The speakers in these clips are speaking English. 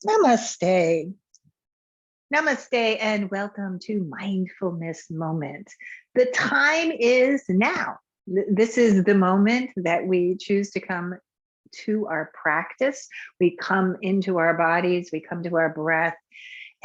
Namaste. Namaste and welcome to Mindfulness Moment. The time is now. This is the moment that we choose to come to our practice. We come into our bodies, we come to our breath,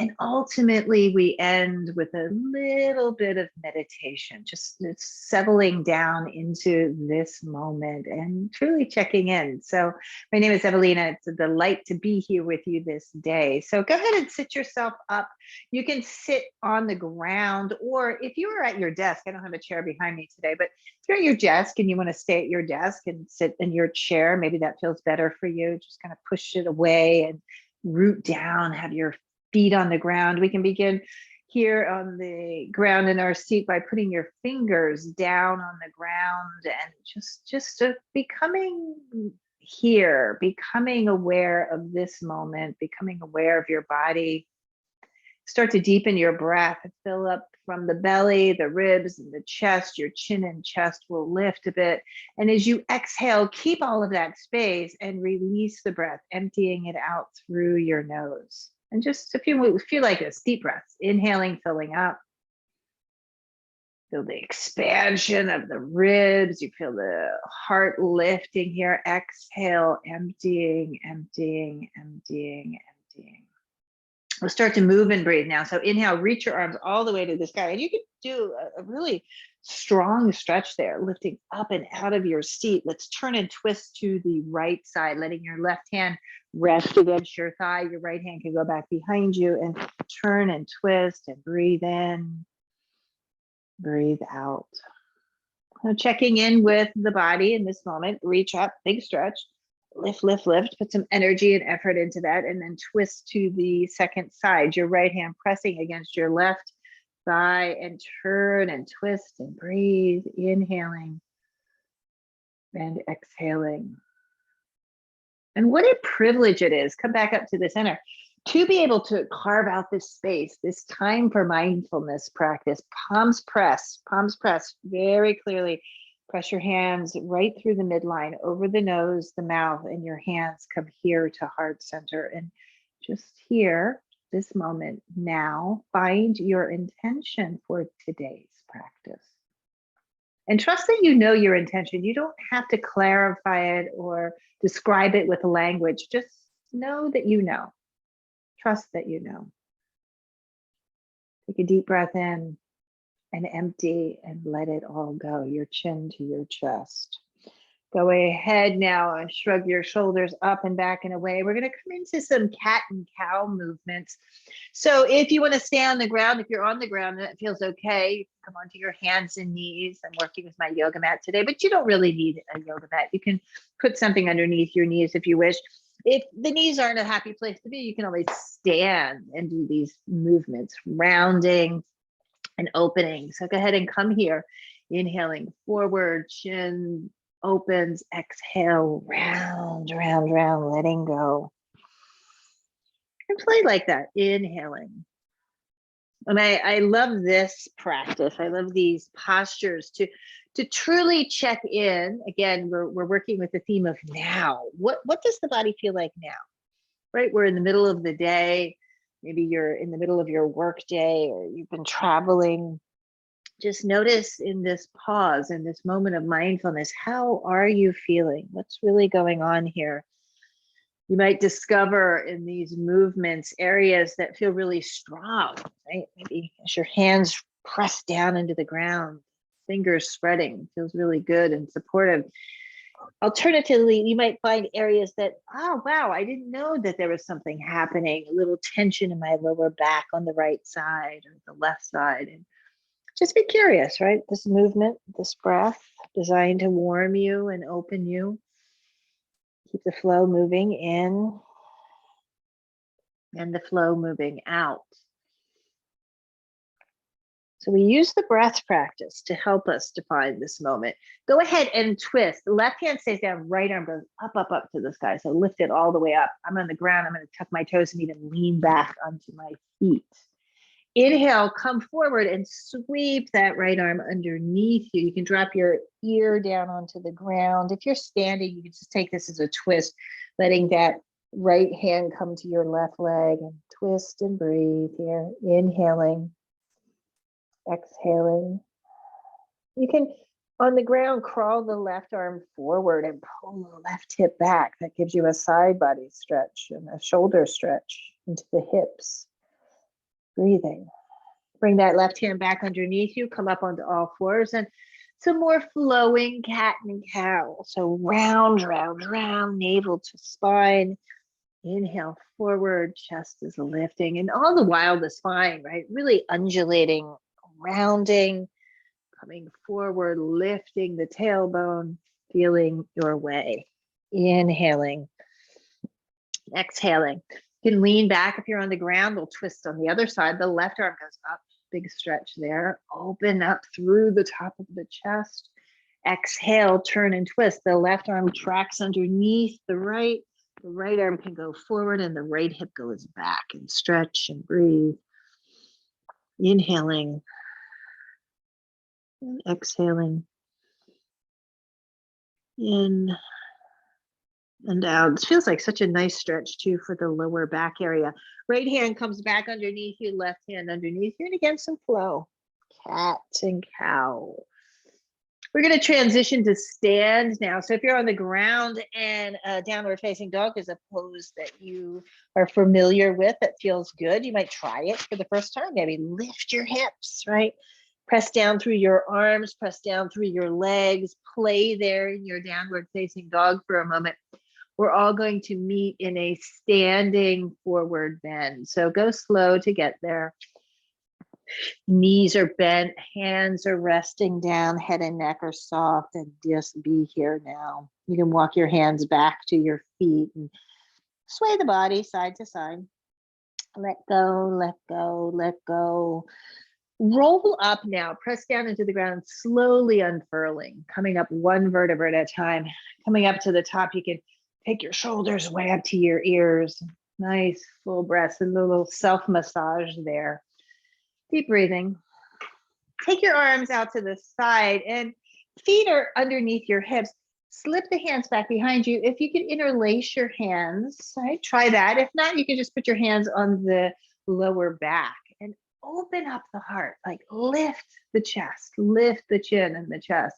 and ultimately we end with a little bit of meditation, just settling down into this moment and truly checking in. So my name is Evalena. It's a delight to be here with you this day. So go ahead and sit yourself up. You can sit on the ground, or if you are at your desk, I don't have a chair behind me today, but if you're at your desk and you want to stay at your desk and sit in your chair, maybe that feels better for you. Just kind of push it away and root down, have your feet on the ground. We can begin here on the ground in our seat by putting your fingers down on the ground and just becoming here, becoming aware of this moment, becoming aware of your body. Start to deepen your breath and fill up from the belly, the ribs, and the chest. Your chin and chest will lift a bit. And as you exhale, keep all of that space and release the breath, emptying it out through your nose. And just if you feel like this, deep breaths, inhaling, filling up. Feel the expansion of the ribs. You feel the heart lifting here. Exhale, emptying, emptying, emptying, emptying. We'll start to move and breathe now. So inhale, reach your arms all the way to the sky. And you can do a really strong stretch there, lifting up and out of your seat. Let's turn and twist to the right side, letting your left hand rest against your thigh. Your right hand can go back behind you and turn and twist and breathe in, breathe out. Now checking in with the body in this moment, reach up, big stretch. Lift, lift, lift, put some energy and effort into that, and then twist to the second side. Your right hand pressing against your left thigh and turn and twist and breathe, inhaling and exhaling. And what a privilege it is, come back up to the center, to be able to carve out this space, this time for mindfulness practice. Palms press very clearly. Press your hands right through the midline, over the nose, the mouth, and your hands come here to heart center. And just here, this moment now, find your intention for today's practice. And trust that you know your intention. You don't have to clarify it or describe it with language. Just know that you know. Trust that you know. Take a deep breath in. And empty and let it all go, your chin to your chest. Go ahead now and shrug your shoulders up and back and away. We're going to come into some cat and cow movements. So if you want to stay on the ground, if you're on the ground and it feels okay, you can come onto your hands and knees. I'm working with my yoga mat today, but you don't really need a yoga mat. You can put something underneath your knees if you wish. If the knees aren't a happy place to be, you can always stand and do these movements, rounding and opening. So go ahead and come here, inhaling forward, chin opens, exhale, round, round, round, letting go. And play like that, inhaling. And I love this practice. I love these postures to truly check in. Again, we're working with the theme of now. What does the body feel like now? Right? We're in the middle of the day. Maybe you're in the middle of your work day or you've been traveling. Just notice in this pause, in this moment of mindfulness, how are you feeling? What's really going on here? You might discover in these movements areas that feel really strong, right? Maybe as your hands press down into the ground, fingers spreading, feels really good and supportive. Alternatively, you might find areas that, oh, wow, I didn't know that there was something happening, a little tension in my lower back on the right side or the left side. And just be curious, right? This movement, this breath, designed to warm you and open you. Keep the flow moving in and the flow moving out. So we use the breath practice to help us define this moment. Go ahead and twist. The left hand stays down, right arm goes up, up, up to the sky. So lift it all the way up. I'm on the ground. I'm going to tuck my toes and even lean back onto my feet. Inhale, come forward and sweep that right arm underneath you. You can drop your ear down onto the ground. If you're standing, you can just take this as a twist, letting that Right hand come to your left leg and twist and breathe here. Inhaling, exhaling. You can, on the ground, crawl the left arm forward and pull the left hip back. That gives you a side body stretch and a shoulder stretch into the hips. Breathing. Bring that left hand back underneath you. Come up onto all fours and some more flowing cat and cow. So round, round, round, navel to spine. Inhale forward, chest is lifting. And all the while the spine, right? Really undulating, rounding, coming forward, lifting the tailbone, feeling your way. Inhaling, exhaling. You can lean back if you're on the ground. We'll twist on the other side. The left arm goes up, big stretch there. Open up through the top of the chest. Exhale, turn and twist. The left arm tracks underneath the right. The right arm can go forward and the right hip goes back, and stretch and breathe. Inhaling and exhaling. In and out. This feels like such a nice stretch too for the lower back area. Right hand comes back underneath you, left hand underneath you, and again, some flow. Cat and cow. We're going to transition to stand now. So if you're on the ground and downward facing dog is a pose that you are familiar with, that feels good, you might try it for the first time. Maybe lift your hips, right? Press down through your arms, press down through your legs, play there in your downward facing dog for a moment. We're all going to meet in a standing forward bend. So go slow to get there. Knees are bent, hands are resting down, head and neck are soft, and just be here now. You can walk your hands back to your feet and sway the body side to side. Let go, let go, let go. Roll up now, press down into the ground, slowly unfurling, coming up one vertebra at a time. Coming up to the top, you can take your shoulders way up to your ears. Nice full breaths and a little self-massage there. Deep breathing. Take your arms out to the side and feet are underneath your hips. Slip the hands back behind you. If you can interlace your hands, right? Try that. If not, you can just put your hands on the lower back and open up the heart, like lift the chest, lift the chin and the chest.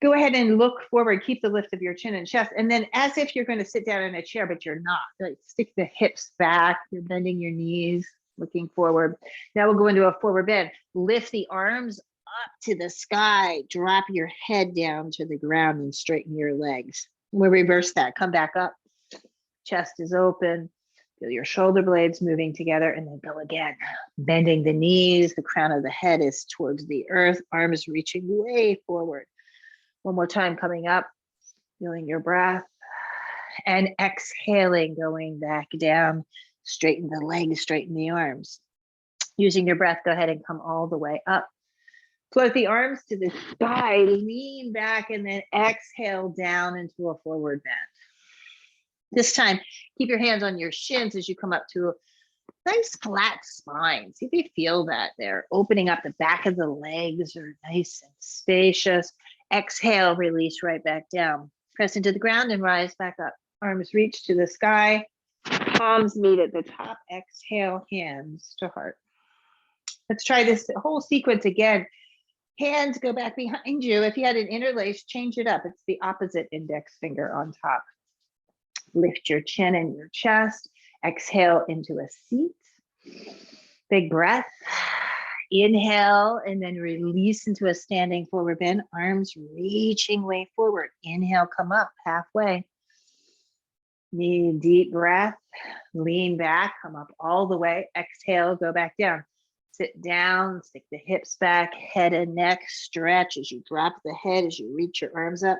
Go ahead and look forward, keep the lift of your chin and chest. And then as if you're going to sit down in a chair, but you're not, like stick the hips back, you're bending your knees, looking forward. Now we'll go into a forward bend. Lift the arms up to the sky, drop your head down to the ground and straighten your legs. We'll reverse that, come back up. Chest is open. Feel your shoulder blades moving together and then go again. Bending the knees, the crown of the head is towards the earth, arms reaching way forward. One more time, coming up, feeling your breath and exhaling, going back down. Straighten the legs, straighten the arms. Using your breath, go ahead and come all the way up. Float the arms to the sky, lean back, and then exhale down into a forward bend. This time, keep your hands on your shins as you come up to a nice flat spine. See if you feel that there. Opening up the back of the legs are nice and spacious. Exhale, release right back down. Press into the ground and rise back up. Arms reach to the sky. Palms meet at the top. Exhale, hands to heart. Let's try this whole sequence again. Hands go back behind you. If you had an interlace, change it up. It's the opposite index finger on top. Lift your chin and your chest. Exhale into a seat. Big breath. Inhale and then release into a standing forward bend. Arms reaching way forward. Inhale, come up halfway. Need deep breath. Lean back, come up all the way. Exhale, go back down. Sit down, stick the hips back, head and neck stretch as you drop the head, as you reach your arms up.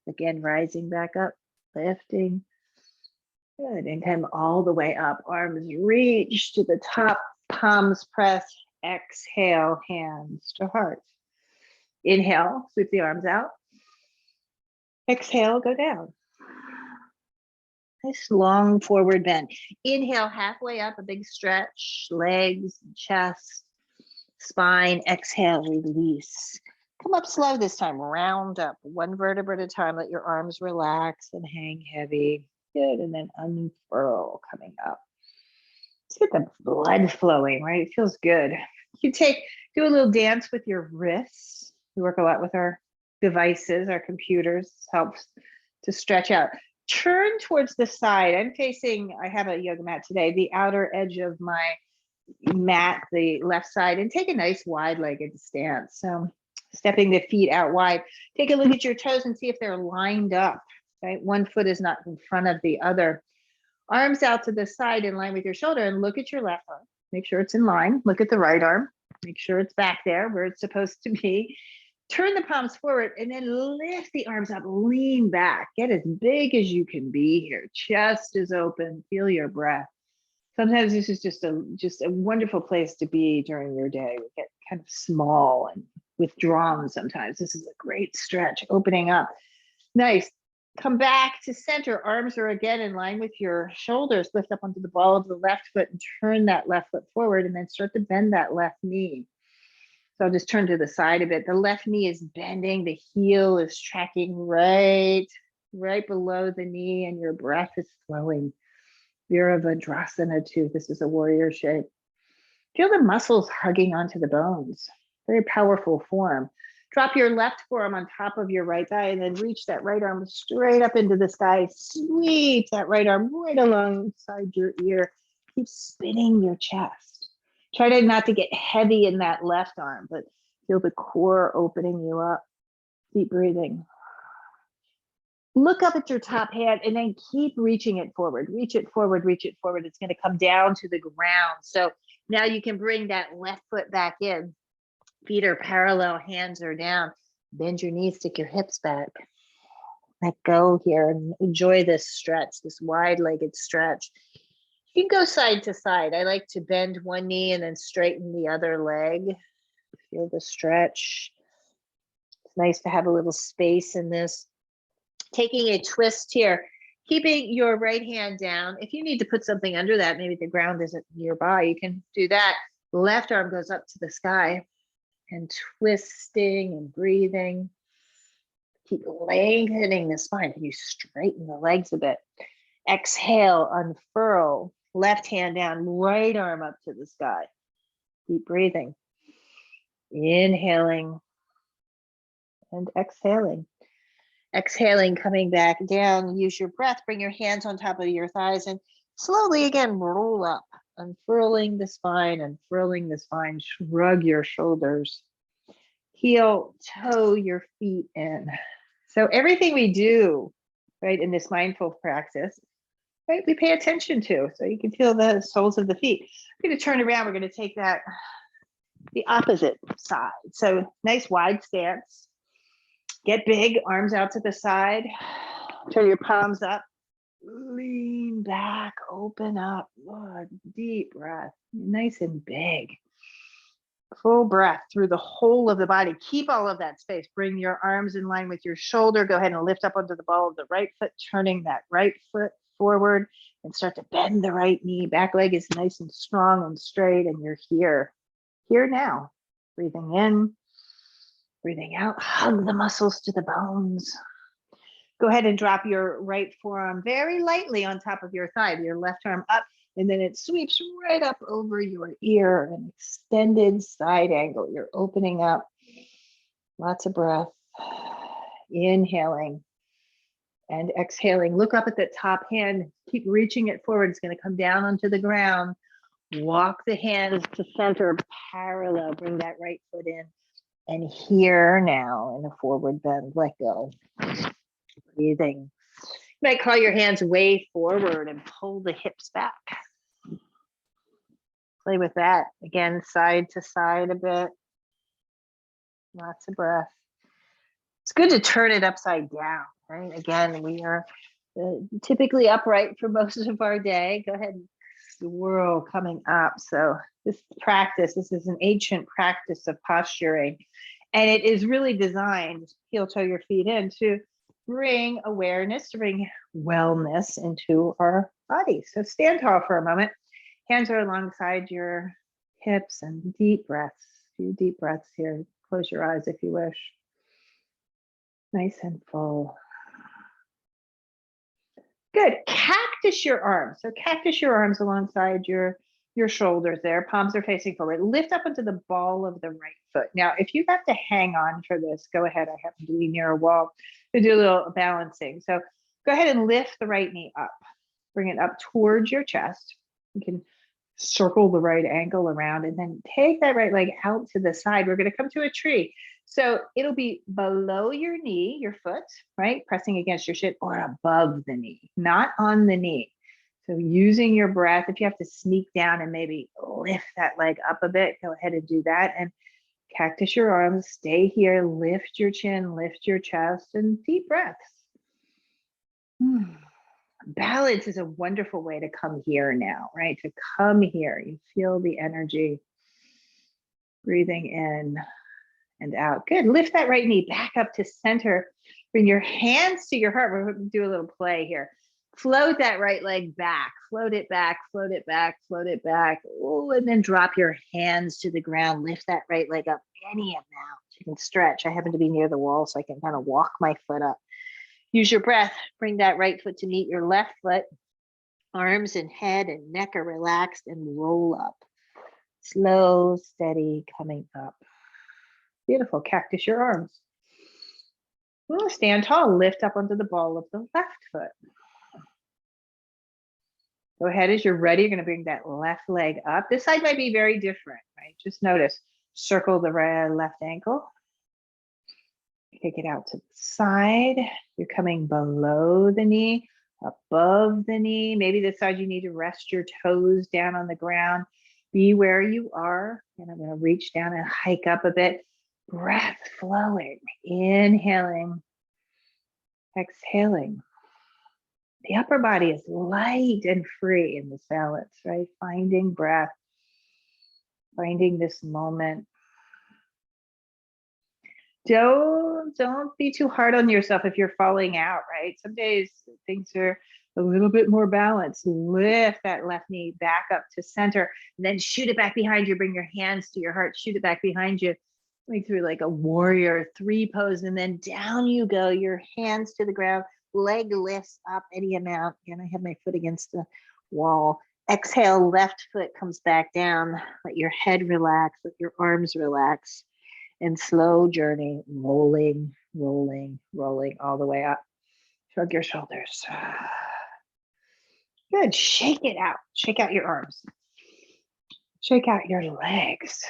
Again, rising back up, lifting. Good, and come all the way up. Arms reach to the top, palms press. Exhale, hands to heart. Inhale, sweep the arms out. Exhale, go down. Nice long forward bend. Inhale, halfway up, a big stretch, legs, chest, spine. Exhale, release. Come up slow this time, round up, one vertebra at a time. Let your arms relax and hang heavy. Good. And then unfurl coming up. Let's get the blood flowing, right? It feels good. You do a little dance with your wrists. We work a lot with our devices, our computers. This helps to stretch out. Turn towards the side. I have a yoga mat today, the outer edge of my mat, the left side, and take a nice wide-legged stance. So stepping the feet out wide. Take a look at your toes and see if they're lined up, right? One foot is not in front of the other. Arms out to the side in line with your shoulder, and look at your left arm. Make sure it's in line. Look at the right arm. Make sure it's back there where it's supposed to be. Turn the palms forward and then lift the arms up, lean back. Get as big as you can be here. Chest is open. Feel your breath. Sometimes this is just a wonderful place to be during your day. We get kind of small and withdrawn sometimes. This is a great stretch, opening up. Nice. Come back to center. Arms are again in line with your shoulders. Lift up onto the ball of the left foot and turn that left foot forward, and then start to bend that left knee. So I'll just turn to the side a bit. The left knee is bending. The heel is tracking right below the knee, and your breath is flowing. Virabhadrasana too. This is a warrior shape. Feel the muscles hugging onto the bones. Very powerful form. Drop your left forearm on top of your right thigh and then reach that right arm straight up into the sky. Sweep that right arm right alongside your ear. Keep spinning your chest. Try not to get heavy in that left arm, but feel the core opening you up. Deep breathing. Look up at your top hand and then keep reaching it forward. Reach it forward, reach it forward. It's going to come down to the ground. So now you can bring that left foot back in. Feet are parallel, hands are down. Bend your knees, stick your hips back. Let go here and enjoy this stretch, this wide-legged stretch. You can go side to side. I like to bend one knee and then straighten the other leg. Feel the stretch. It's nice to have a little space in this. Taking a twist here, keeping your right hand down. If you need to put something under that, maybe the ground isn't nearby, you can do that. Left arm goes up to the sky. And twisting and breathing. Keep lengthening the spine. You straighten the legs a bit. Exhale, unfurl. Left hand down, right arm up to the sky. Keep breathing. Inhaling and exhaling. Exhaling, coming back down. Use your breath. Bring your hands on top of your thighs and slowly again roll up. Unfurling the spine, unfurling the spine. Shrug your shoulders. Heel toe your feet in. So everything we do, right, in this mindful practice, right, we pay attention to. So you can feel the soles of the feet. We're going to turn around. We're going to take that the opposite side. So nice wide stance. Get big, arms out to the side. Turn your palms up. Lean back, open up. Oh, deep breath. Nice and big. Full breath through the whole of the body. Keep all of that space. Bring your arms in line with your shoulder. Go ahead and lift up onto the ball of the right foot, turning that right foot forward and start to bend the right knee. Back leg is nice and strong and straight, and you're here. Here now. Breathing in, breathing out. Hug the muscles to the bones. Go ahead and drop your right forearm very lightly on top of your thigh, your left arm up, and then it sweeps right up over your ear, an extended side angle. You're opening up. Lots of breath. Inhaling and exhaling. Look up at the top hand. Keep reaching it forward. It's going to come down onto the ground. Walk the hands to center, parallel. Bring that right foot in. And here now in a forward bend. Let go. Breathing. You might crawl your hands way forward and pull the hips back. Play with that. Again, side to side a bit. Lots of breath. It's good to turn it upside down, right? Again, we are typically upright for most of our day. Go ahead and swirl coming up. So this is an ancient practice of posturing. And it is really designed, heel toe your feet in, to bring awareness, to bring wellness into our body. So stand tall for a moment. Hands are alongside your hips and deep breaths. A few deep breaths here. Close your eyes if you wish. Nice and full. Good. Cactus your arms. So cactus your arms alongside your shoulders there. Palms are facing forward. Lift up into the ball of the right foot. Now, if you have to hang on for this, go ahead. I happen to be near a wall to do a little balancing. So go ahead and lift the right knee up. Bring it up towards your chest. You can circle the right ankle around and then take that right leg out to the side. We're going to come to a tree. So it'll be below your knee, your foot, right? Pressing against your shin or above the knee, not on the knee. So using your breath, if you have to sneak down and maybe lift that leg up a bit, go ahead and do that. And cactus your arms, stay here, lift your chin, lift your chest, and deep breaths. Balance is a wonderful way to come here now, right? To come here, you feel the energy, breathing in and out. Good. Lift that right knee back up to center. Bring your hands to your heart. We're going to do a little play here. Float that right leg back. Float it back, float it back, float it back. Oh, and then drop your hands to the ground. Lift that right leg up any amount. You can stretch. I happen to be near the wall, so I can kind of walk my foot up. Use your breath. Bring that right foot to meet your left foot. Arms and head and neck are relaxed and roll up. Slow, steady, coming up. Beautiful. Cactus your arms. Stand tall. Lift up onto the ball of the left foot. Go ahead as you're ready. You're going to bring that left leg up. This side might be very different, right? Just notice. Circle the left ankle. Take it out to the side. You're coming below the knee, above the knee. Maybe this side you need to rest your toes down on the ground. Be where you are. And I'm going to reach down and hike up a bit. Breath flowing. Inhaling. Exhaling. The upper body is light and free in this balance, right? Finding breath. Finding this moment. Don't be too hard on yourself if you're falling out, right? Some days things are a little bit more balanced. Lift that left knee back up to center, and then shoot it back behind you. Bring your hands to your heart, shoot it back behind you. Going through like a warrior 3 pose, and then down you go, your hands to the ground, leg lifts up any amount. Again, I have my foot against the wall. Exhale, left foot comes back down. Let your head relax, let your arms relax. And slow journey, rolling, rolling, rolling all the way up. Shrug your shoulders. Good. Shake it out. Shake out your arms. Shake out your legs.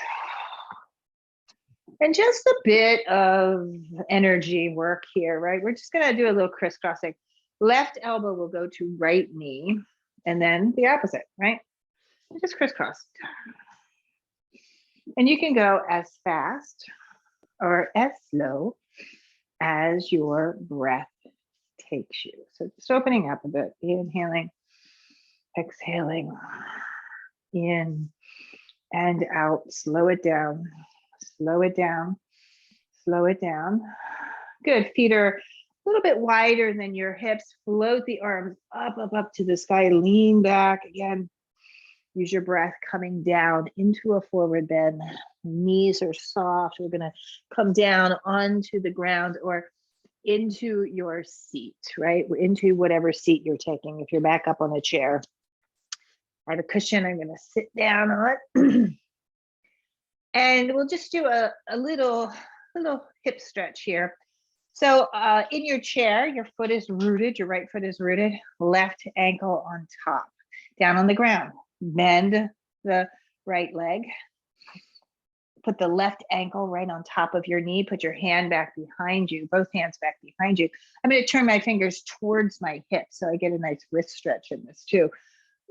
And just a bit of energy work here, right? We're just going to do a little crisscrossing. Left elbow will go to right knee, and then the opposite, right? Just crisscross. And you can go as fast or as slow as your breath takes you. So just opening up a bit, inhaling, exhaling, in and out. Slow it down, slow it down, slow it down. Good. Feet are a little bit wider than your hips. Float the arms up, up, up to the sky. Lean back again. Use your breath coming down into a forward bend. Knees are soft. We're going to come down onto the ground or into your seat, right? Into whatever seat you're taking. If you're back up on a chair, I have a cushion I'm going to sit down on. And we'll just do a little hip stretch here. So in your chair, your foot is rooted. Your right foot is rooted. Left ankle on top. Down on the ground. Bend the right leg. Put the left ankle right on top of your knee. Put your hand back behind you, both hands back behind you. I'm going to turn my fingers towards my hips so I get a nice wrist stretch in this too.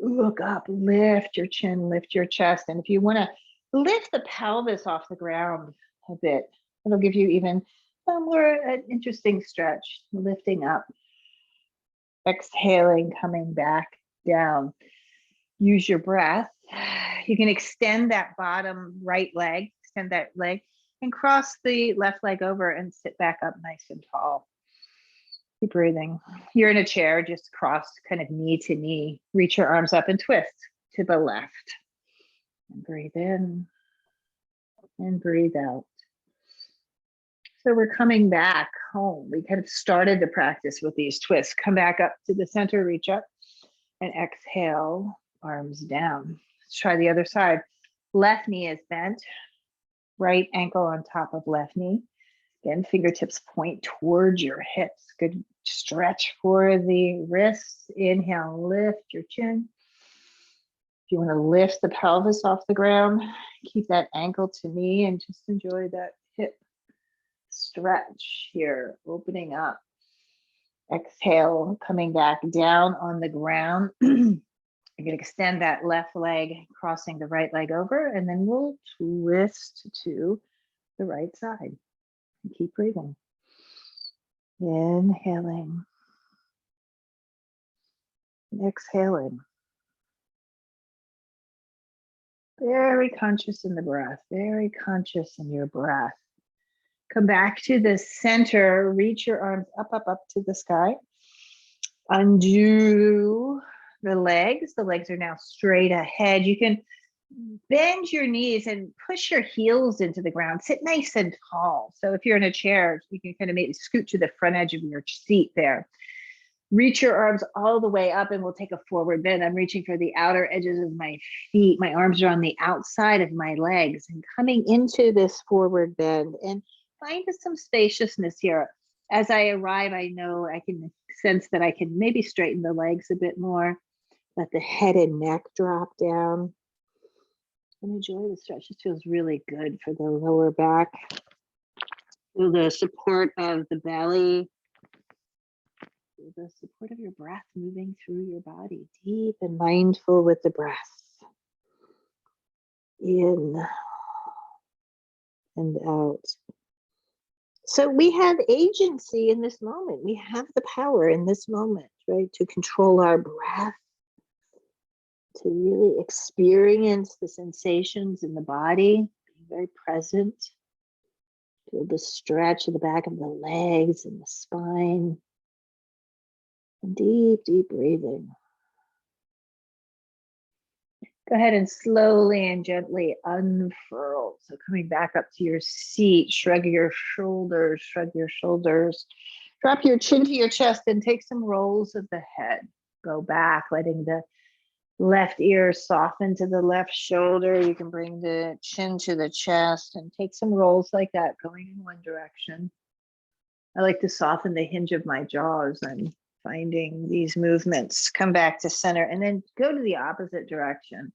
Look up, lift your chin, lift your chest. And if you want to lift the pelvis off the ground a bit, it'll give you even a more interesting stretch. Lifting up, exhaling, coming back down. Use your breath. You can extend that bottom right leg, extend that leg, and cross the left leg over and sit back up nice and tall. Keep breathing. You're in a chair, just cross kind of knee to knee. Reach your arms up and twist to the left. And breathe in and breathe out. So we're coming back home. We kind of started the practice with these twists. Come back up to the center, reach up, and exhale, arms down. Let's try the other side. Left knee is bent, right ankle on top of left knee. Again, fingertips point towards your hips. Good stretch for the wrists. Inhale, lift your chin. If you want to lift the pelvis off the ground, keep that ankle to knee and just enjoy that hip stretch here, opening up. Exhale, coming back down on the ground. You're going to extend that left leg, crossing the right leg over, and then we'll twist to the right side. And keep breathing. Inhaling. And exhaling. Very conscious in the breath, very conscious in your breath. Come back to the center, reach your arms up, up, up to the sky. Undo the legs. The legs are now straight ahead. You can bend your knees and push your heels into the ground. Sit nice and tall. So if you're in a chair, you can kind of maybe scoot to the front edge of your seat there. Reach your arms all the way up and we'll take a forward bend. I'm reaching for the outer edges of my feet. My arms are on the outside of my legs and coming into this forward bend, and find some spaciousness here. As I arrive, I know I can sense that I can maybe straighten the legs a bit more. Let the head and neck drop down. And enjoy the stretch. This feels really good for the lower back. Feel the support of the belly. Feel the support of your breath moving through your body. Deep and mindful with the breath. In and out. So we have agency in this moment. We have the power in this moment, right? To control our breath, to really experience the sensations in the body, being very present. Feel the stretch of the back of the legs and the spine. And deep, deep breathing. Go ahead and slowly and gently unfurl. So coming back up to your seat, shrug your shoulders, shrug your shoulders. Drop your chin to your chest and take some rolls of the head. Go back, letting the left ear soften to the left shoulder. You can bring the chin to the chest and take some rolls like that, going in one direction. I like to soften the hinge of my jaws and finding these movements. Come back to center and then go to the opposite direction.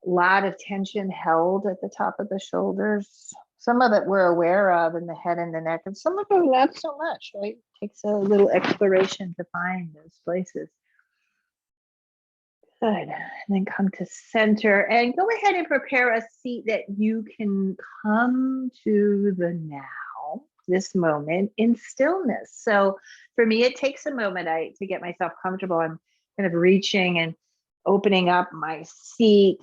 A lot of tension held at the top of the shoulders. Some of it we're aware of in the head and the neck, and some of it not so much, right? It takes a little exploration to find those places. Good. And then come to center and go ahead and prepare a seat that you can come to the now, this moment in stillness. So for me, it takes a moment to get myself comfortable. I'm kind of reaching and opening up my seat,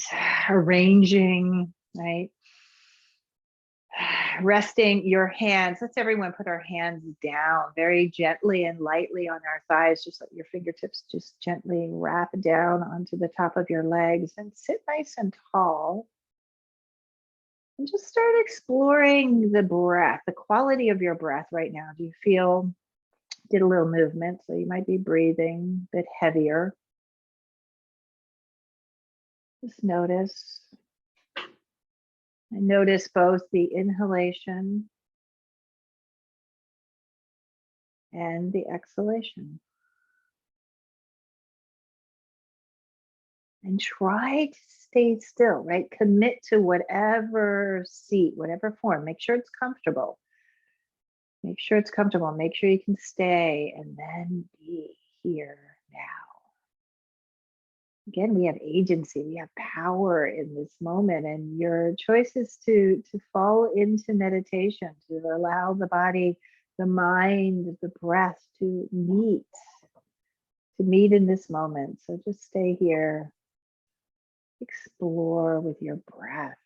arranging, right? Resting your hands. Let's everyone put our hands down very gently and lightly on our thighs. Just let your fingertips just gently wrap down onto the top of your legs and sit nice and tall. And just start exploring the breath, the quality of your breath right now. Do you feel, did a little movement, so you might be breathing a bit heavier. Just notice. And notice both the inhalation and the exhalation. And try to stay still, right? Commit to whatever seat, whatever form. Make sure it's comfortable. Make sure it's comfortable. Make sure you can stay and then be here now. Again, we have agency, we have power in this moment, and your choice is to fall into meditation, to allow the body, the mind, the breath to meet in this moment. So just stay here, explore with your breath.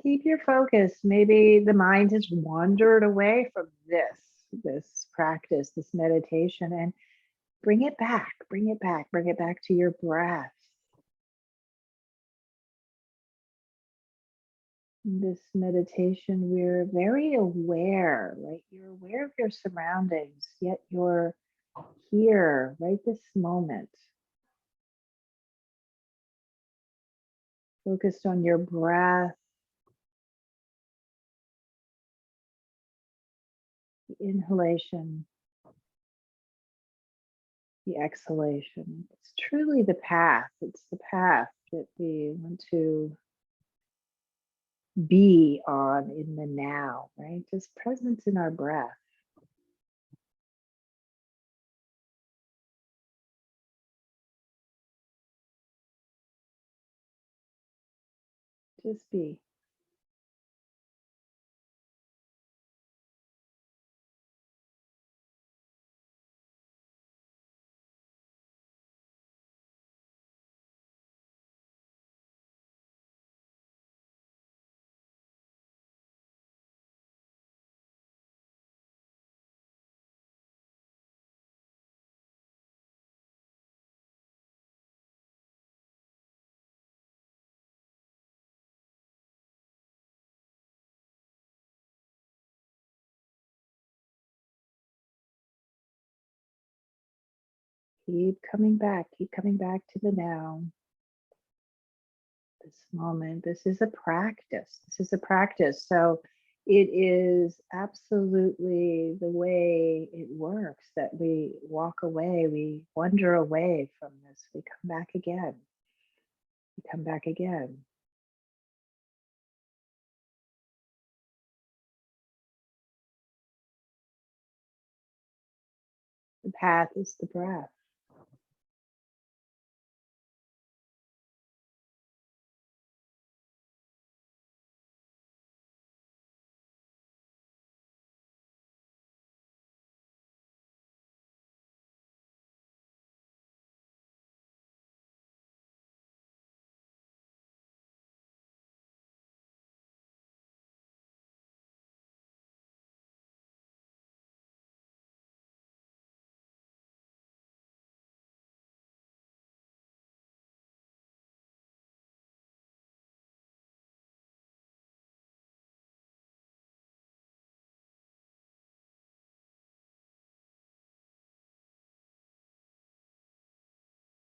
keep your focus. Maybe the mind has wandered away from this practice, this meditation, and bring it back, bring it back, bring it back to your breath. In this meditation, we're very aware, right? You're aware of your surroundings, yet you're here, right this moment, focused on your breath, the inhalation, the exhalation. It's truly the path. It's the path that we want to be on in the now, right? Just presence in our breath. Just be. Keep coming back to the now. This moment. This is a practice. This is a practice. So it is absolutely the way it works that we walk away, we wander away from this, we come back again. We come back again. The path is the breath.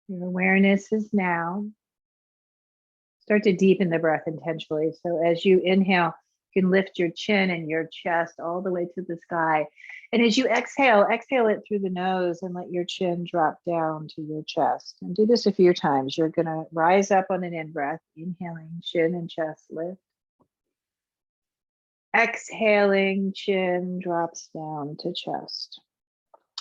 Your awareness is now. Start to deepen the breath intentionally. So as you inhale, you can lift your chin and your chest all the way to the sky. And as you exhale, exhale it through the nose and let your chin drop down to your chest. And do this a few times. You're going to rise up on an in-breath, inhaling, chin and chest lift. Exhaling, chin drops down to chest.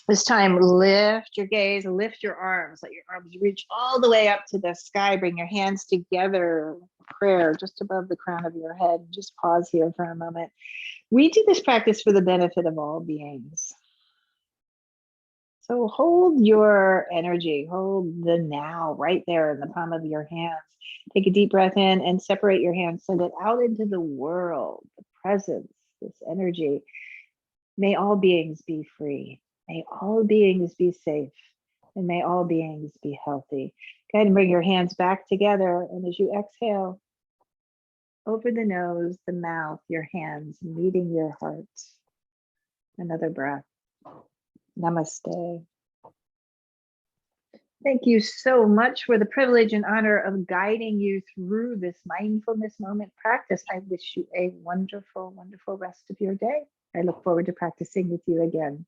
This time, lift your gaze, lift your arms, let your arms reach all the way up to the sky. Bring your hands together, prayer just above the crown of your head. Just pause here for a moment. We do this practice for the benefit of all beings. So hold your energy, hold the now right there in the palm of your hands. Take a deep breath in and separate your hands, send it out into the world, the presence, this energy. May all beings be free. May all beings be safe, and may all beings be healthy. Go ahead and bring your hands back together. And as you exhale, over the nose, the mouth, your hands meeting your heart. Another breath. Namaste. Thank you so much for the privilege and honor of guiding you through this mindfulness moment practice. I wish you a wonderful, wonderful rest of your day. I look forward to practicing with you again.